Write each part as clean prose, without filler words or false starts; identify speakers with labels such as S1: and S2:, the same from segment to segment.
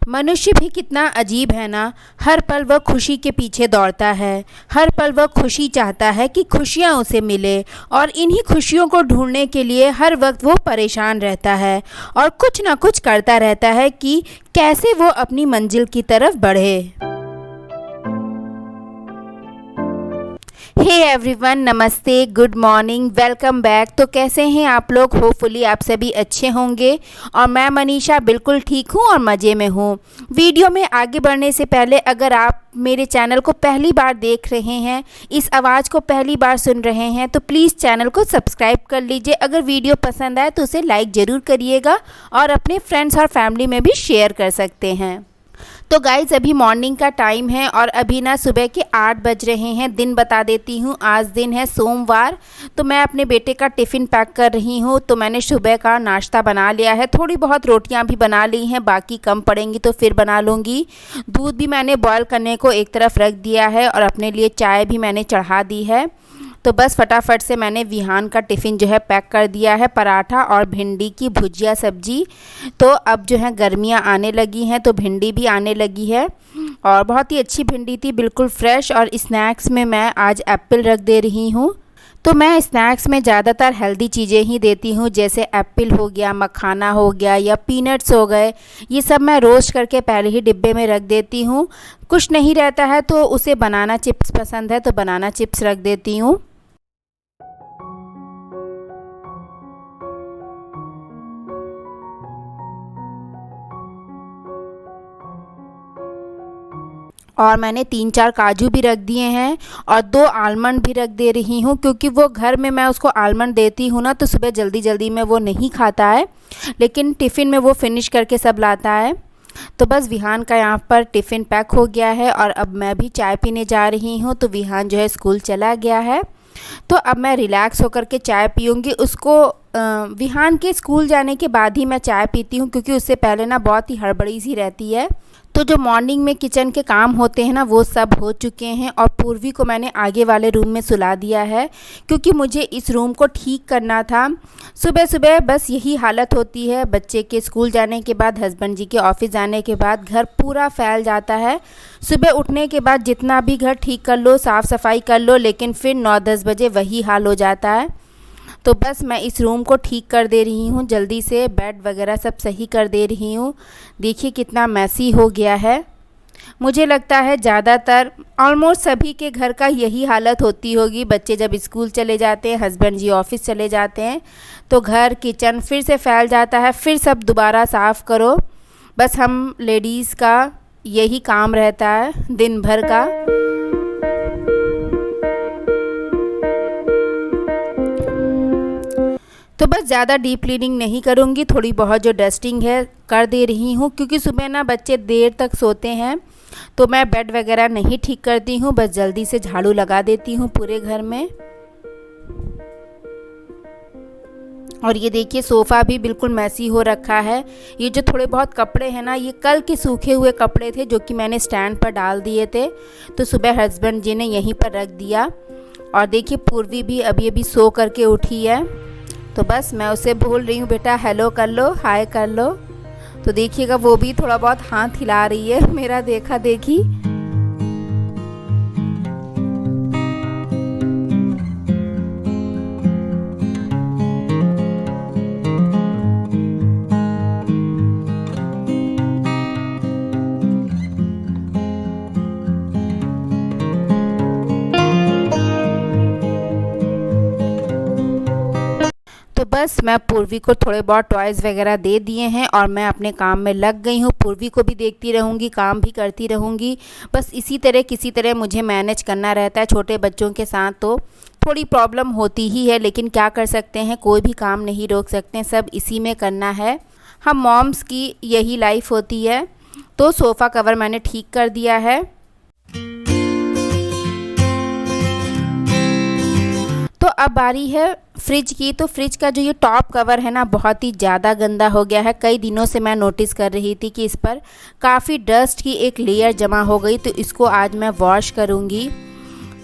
S1: मनुष्य भी कितना अजीब है ना। हर पल वह खुशी के पीछे दौड़ता है। हर पल वह खुशी चाहता है कि खुशियाँ उसे मिले और इन्हीं खुशियों को ढूंढने के लिए हर वक्त वो परेशान रहता है और कुछ ना कुछ करता रहता है कि कैसे वो अपनी मंजिल की तरफ बढ़े। हे एवरीवन, नमस्ते, गुड मॉर्निंग, वेलकम बैक। तो कैसे हैं आप लोग? होपफुली आप सभी अच्छे होंगे और मैं मनीषा बिल्कुल ठीक हूँ और मज़े में हूँ। वीडियो में आगे बढ़ने से पहले अगर आप मेरे चैनल को पहली बार देख रहे हैं, इस आवाज़ को पहली बार सुन रहे हैं, तो प्लीज़ चैनल को सब्सक्राइब कर लीजिए। अगर वीडियो पसंद आए तो उसे लाइक ज़रूर करिएगा और अपने फ्रेंड्स और फैमिली में भी शेयर कर सकते हैं। तो गाइज़, अभी मॉर्निंग का टाइम है और अभी ना सुबह के 8 बज रहे हैं। दिन बता देती हूँ, आज दिन है सोमवार। तो मैं अपने बेटे का टिफ़िन पैक कर रही हूँ। तो मैंने सुबह का नाश्ता बना लिया है, थोड़ी बहुत रोटियाँ भी बना ली हैं, बाकी कम पड़ेंगी तो फिर बना लूँगी। दूध भी मैंने बॉयल करने को एक तरफ रख दिया है और अपने लिए चाय भी मैंने चढ़ा दी है। तो बस फटाफट से मैंने विहान का टिफ़िन जो है पैक कर दिया है, पराठा और भिंडी की भुजिया सब्जी। तो अब जो है गर्मियाँ आने लगी हैं तो भिंडी भी आने लगी है और बहुत ही अच्छी भिंडी थी, बिल्कुल फ्रेश। और स्नैक्स में मैं आज एप्पल रख दे रही हूँ। तो मैं स्नैक्स में ज़्यादातर हेल्दी चीज़ें ही देती हूँ, जैसे एप्पल हो गया, मखाना हो गया या पीनट्स हो गए। ये सब मैं रोस्ट करके पहले ही डिब्बे में रख देती हूँ। कुछ नहीं रहता है तो उसे बनाना चिप्स पसंद है तो बनाना चिप्स रख देती हूँ। और मैंने 3-4 काजू भी रख दिए हैं और 2 आलमंड भी रख दे रही हूँ, क्योंकि वो घर में मैं उसको आलमंड देती हूँ ना तो सुबह जल्दी जल्दी में वो नहीं खाता है, लेकिन टिफ़िन में वो फिनिश करके सब लाता है। तो बस विहान का यहाँ पर टिफ़िन पैक हो गया है और अब मैं भी चाय पीने जा रही हूँ। तो विहान जो है स्कूल चला गया है, तो अब मैं रिलैक्स होकर के चाय पीऊँगी। उसको विहान के स्कूल जाने के बाद ही मैं चाय पीती हूँ, क्योंकि उससे पहले ना बहुत ही हड़बड़ी सी रहती है। तो जो मॉर्निंग में किचन के काम होते हैं ना वो सब हो चुके हैं और पूर्वी को मैंने आगे वाले रूम में सुला दिया है, क्योंकि मुझे इस रूम को ठीक करना था। सुबह सुबह बस यही हालत होती है, बच्चे के स्कूल जाने के बाद, हस्बैंड जी के ऑफिस जाने के बाद घर पूरा फैल जाता है। सुबह उठने के बाद जितना भी घर ठीक कर लो, साफ़ सफाई कर लो, लेकिन फिर 9-10 बजे वही हाल हो जाता है। तो बस मैं इस रूम को ठीक कर दे रही हूँ, जल्दी से बेड वगैरह सब सही कर दे रही हूँ। देखिए कितना मैसी हो गया है। मुझे लगता है ज़्यादातर ऑलमोस्ट सभी के घर का यही हालत होती होगी। बच्चे जब स्कूल चले जाते हैं, हस्बैंड जी ऑफिस चले जाते हैं, तो घर किचन फिर से फैल जाता है, फिर सब दोबारा साफ़ करो। बस हम लेडीज़ का यही काम रहता है दिन भर का। तो बस ज़्यादा डीप क्लीनिंग नहीं करूँगी, थोड़ी बहुत जो डस्टिंग है कर दे रही हूँ, क्योंकि सुबह ना बच्चे देर तक सोते हैं तो मैं बेड वगैरह नहीं ठीक करती हूँ, बस जल्दी से झाड़ू लगा देती हूँ पूरे घर में। और ये देखिए सोफ़ा भी बिल्कुल मैसी हो रखा है। ये जो थोड़े बहुत कपड़े हैं ना, ये कल के सूखे हुए कपड़े थे जो कि मैंने स्टैंड पर डाल दिए थे, तो सुबह हस्बैंड जी ने यहीं पर रख दिया। और देखिए पूर्वी भी अभी सो करके उठी है, तो बस मैं उसे बोल रही हूँ बेटा हेलो कर लो, हाय कर लो। तो देखिएगा वो भी थोड़ा बहुत हाथ हिला रही है मेरा देखा देखी। तो बस मैं पूर्वी को थोड़े बहुत टॉयज़ वगैरह दे दिए हैं और मैं अपने काम में लग गई हूँ। पूर्वी को भी देखती रहूँगी, काम भी करती रहूँगी। बस इसी तरह किसी तरह मुझे मैनेज करना रहता है। छोटे बच्चों के साथ तो थोड़ी प्रॉब्लम होती ही है, लेकिन क्या कर सकते हैं, कोई भी काम नहीं रोक सकते, सब इसी में करना है। हम मॉम्स की यही लाइफ होती है। तो सोफ़ा कवर मैंने ठीक कर दिया है। तो अब बारी है फ्रिज की। तो फ्रिज का जो ये टॉप कवर है ना बहुत ही ज़्यादा गंदा हो गया है। कई दिनों से मैं नोटिस कर रही थी कि इस पर काफ़ी डस्ट की एक लेयर जमा हो गई, तो इसको आज मैं वॉश करूँगी।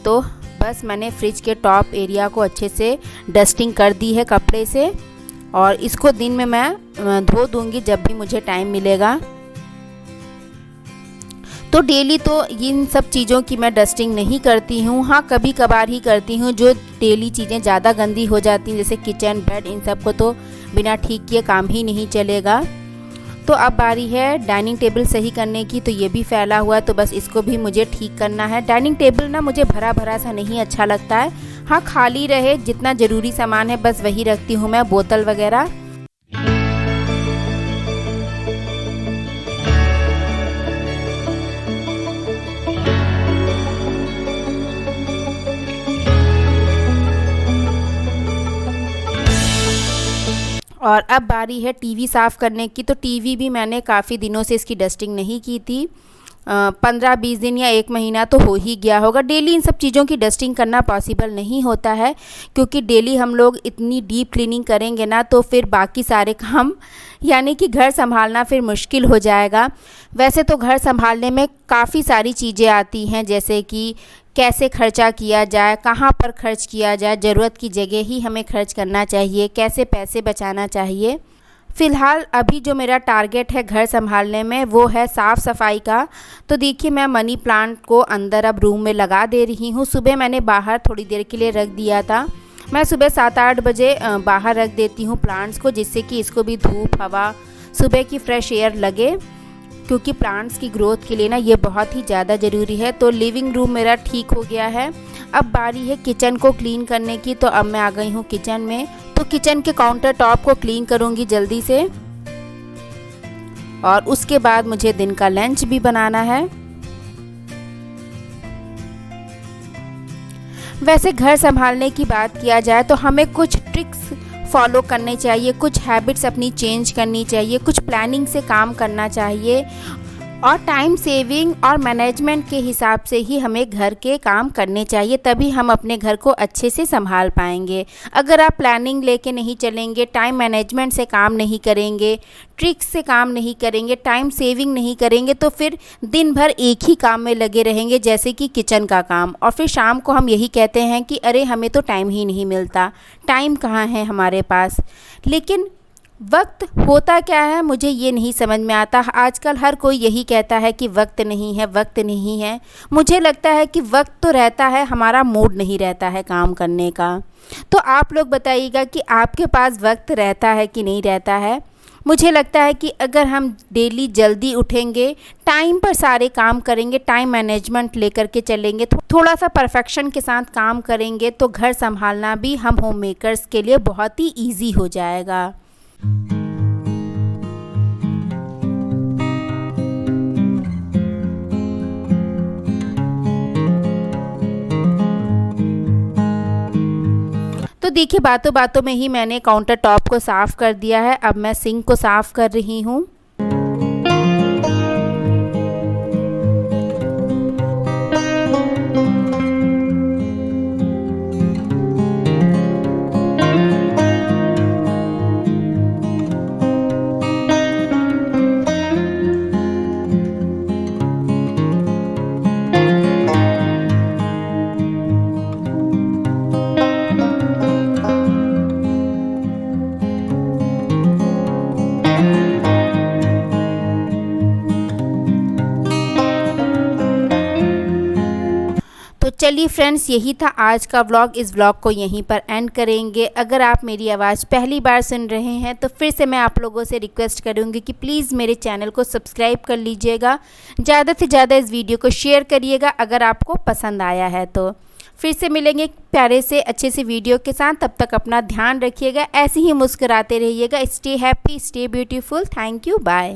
S1: तो बस मैंने फ्रिज के टॉप एरिया को अच्छे से डस्टिंग कर दी है कपड़े से और इसको दिन में मैं धो दूँगी जब भी मुझे टाइम मिलेगा। तो डेली तो इन सब चीज़ों की मैं डस्टिंग नहीं करती हूँ। हाँ, कभी कभार ही करती हूँ। जो डेली चीज़ें ज़्यादा गंदी हो जाती हैं जैसे किचन, बेड, इन सब को तो बिना ठीक किए काम ही नहीं चलेगा। तो अब बारी है डाइनिंग टेबल सही करने की। तो ये भी फैला हुआ है, तो बस इसको भी मुझे ठीक करना है। डाइनिंग टेबल ना मुझे भरा भरा सा नहीं अच्छा लगता है। हाँ, खाली रहे, जितना ज़रूरी सामान है बस वही रखती हूँ मैं, बोतल वगैरह। और अब बारी है टीवी साफ़ करने की। तो टीवी भी मैंने काफ़ी दिनों से इसकी डस्टिंग नहीं की थी। 15-20 दिन या 1 महीना तो हो ही गया होगा। डेली इन सब चीज़ों की डस्टिंग करना पॉसिबल नहीं होता है, क्योंकि डेली हम लोग इतनी डीप क्लीनिंग करेंगे ना तो फिर बाकी सारे काम यानी कि घर संभालना फिर मुश्किल हो जाएगा। वैसे तो घर संभालने में काफ़ी सारी चीज़ें आती हैं, जैसे कि कैसे खर्चा किया जाए, कहाँ पर खर्च किया जाए, ज़रूरत की जगह ही हमें खर्च करना चाहिए, कैसे पैसे बचाना चाहिए। फ़िलहाल अभी जो मेरा टारगेट है घर संभालने में वो है साफ़ सफाई का। तो देखिए, मैं मनी प्लांट को अंदर अब रूम में लगा दे रही हूँ। सुबह मैंने बाहर थोड़ी देर के लिए रख दिया था। मैं सुबह 7-8 बजे बाहर रख देती हूँ प्लांट्स को, जिससे कि इसको भी धूप, हवा, सुबह की फ्रेश एयर लगे, क्योंकि प्लांट्स की ग्रोथ के लिए ना ये बहुत ही ज़्यादा ज़रूरी है। तो लिविंग रूम मेरा ठीक हो गया है। अब बारी है किचन को क्लीन करने की। तो अब मैं आ गई हूँ किचन में। तो किचन के काउंटर टॉप को क्लीन करूँगी जल्दी से, और उसके बाद मुझे दिन का लंच भी बनाना है। वैसे घर संभालने की बात किया जाए तो हमें कुछ ट्रिक्स फॉलो करने चाहिए, कुछ हैबिट्स अपनी चेंज करनी चाहिए, कुछ प्लानिंग से काम करना चाहिए, और टाइम सेविंग और मैनेजमेंट के हिसाब से ही हमें घर के काम करने चाहिए, तभी हम अपने घर को अच्छे से संभाल पाएंगे। अगर आप प्लानिंग लेके नहीं चलेंगे, टाइम मैनेजमेंट से काम नहीं करेंगे, ट्रिक्स से काम नहीं करेंगे, टाइम सेविंग नहीं करेंगे, तो फिर दिन भर एक ही काम में लगे रहेंगे, जैसे कि किचन का काम। और फिर शाम को हम यही कहते हैं कि अरे हमें तो टाइम ही नहीं मिलता, टाइम कहाँ है हमारे पास। लेकिन वक्त होता क्या है मुझे ये नहीं समझ में आता। आजकल हर कोई यही कहता है कि वक्त नहीं है, वक्त नहीं है। मुझे लगता है कि वक्त तो रहता है, हमारा मूड नहीं रहता है काम करने का। तो आप लोग बताइएगा कि आपके पास वक्त रहता है कि नहीं रहता है। मुझे लगता है कि अगर हम डेली जल्दी उठेंगे, टाइम पर सारे काम करेंगे, टाइम मैनेजमेंट लेकर के चलेंगे, थोड़ा सा परफेक्शन के साथ काम करेंगे, तो घर संभालना भी हम होम मेकर्स के लिए बहुत ही ईजी हो जाएगा। तो देखिए, बातों बातों में ही मैंने काउंटर टॉप को साफ़ कर दिया है। अब मैं सिंक को साफ़ कर रही हूँ। तो चलिए फ्रेंड्स, यही था आज का व्लॉग। इस व्लॉग को यहीं पर एंड करेंगे। अगर आप मेरी आवाज़ पहली बार सुन रहे हैं तो फिर से मैं आप लोगों से रिक्वेस्ट करूंगी कि प्लीज़ मेरे चैनल को सब्सक्राइब कर लीजिएगा। ज़्यादा से ज़्यादा इस वीडियो को शेयर करिएगा अगर आपको पसंद आया है तो। फिर से मिलेंगे प्यारे से अच्छे से वीडियो के साथ। तब तक अपना ध्यान रखिएगा, ऐसे ही मुस्कुराते रहिएगा। Stay happy, stay beautiful. Thank you, bye.